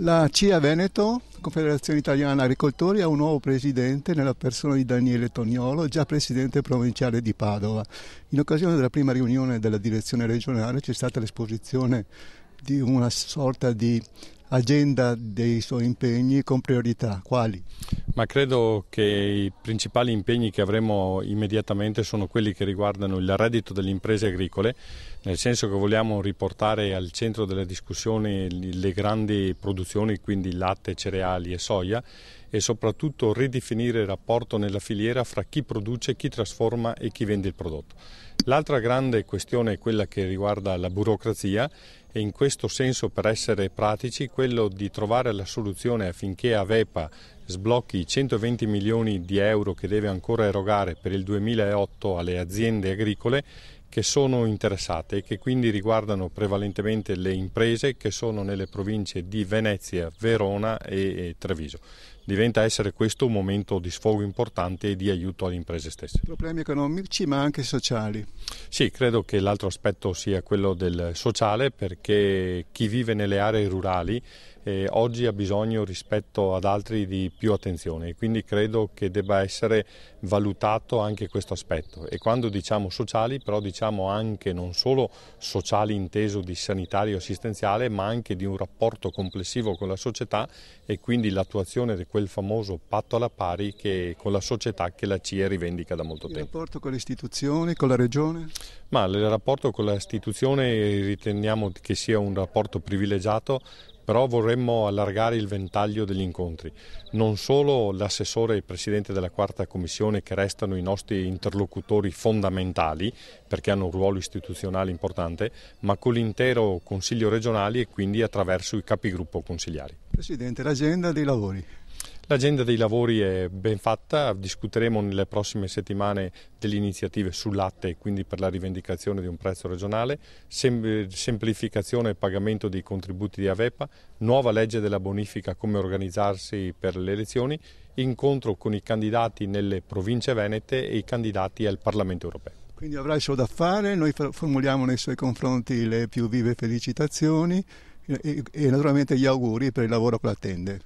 La CIA Veneto, Confederazione Italiana Agricoltori, ha un nuovo presidente nella persona di Daniele Toniolo, già presidente provinciale di Padova. In occasione della prima riunione della direzione regionale c'è stata l'esposizione di una sorta di agenda dei suoi impegni con priorità. Quali? Ma credo che i principali impegni che avremo immediatamente sono quelli che riguardano il reddito delle imprese agricole, nel senso che vogliamo riportare al centro della discussione le grandi produzioni, quindi latte, cereali e soia, e soprattutto ridefinire il rapporto nella filiera fra chi produce, chi trasforma e chi vende il prodotto. L'altra grande questione è quella che riguarda la burocrazia e in questo senso, per essere pratici, quello di trovare la soluzione affinché Avepa sblocchi i 120 milioni di euro che deve ancora erogare per il 2008 alle aziende agricole che sono interessate e che quindi riguardano prevalentemente le imprese che sono nelle province di Venezia, Verona e Treviso. Diventa essere questo un momento di sfogo importante e di aiuto alle imprese stesse. Problemi economici ma anche sociali. Sì, credo che l'altro aspetto sia quello del sociale, perché chi vive nelle aree rurali oggi ha bisogno rispetto ad altri di più attenzione e quindi credo che debba essere valutato anche questo aspetto. E quando diciamo sociali, però diciamo anche non solo sociali inteso di sanitario assistenziale, ma anche di un rapporto complessivo con la società e quindi l'attuazione di quel famoso patto alla pari con la società che la CIE rivendica da molto tempo. Il rapporto con le istituzioni, con la regione? Ma il rapporto con l'istituzione riteniamo che sia un rapporto privilegiato, però vorremmo allargare il ventaglio degli incontri. Non solo l'assessore e il presidente della quarta commissione, che restano i nostri interlocutori fondamentali perché hanno un ruolo istituzionale importante, ma con l'intero Consiglio regionale e quindi attraverso i capigruppo consigliari. Presidente, l'agenda dei lavori. L'agenda dei lavori è ben fatta, discuteremo nelle prossime settimane delle iniziative sul latte e quindi per la rivendicazione di un prezzo regionale, semplificazione e pagamento dei contributi di Avepa, nuova legge della bonifica, come organizzarsi per le elezioni, incontro con i candidati nelle province venete e i candidati al Parlamento europeo. Quindi avrà il suo da fare, noi formuliamo nei suoi confronti le più vive felicitazioni e naturalmente gli auguri per il lavoro che l'attende.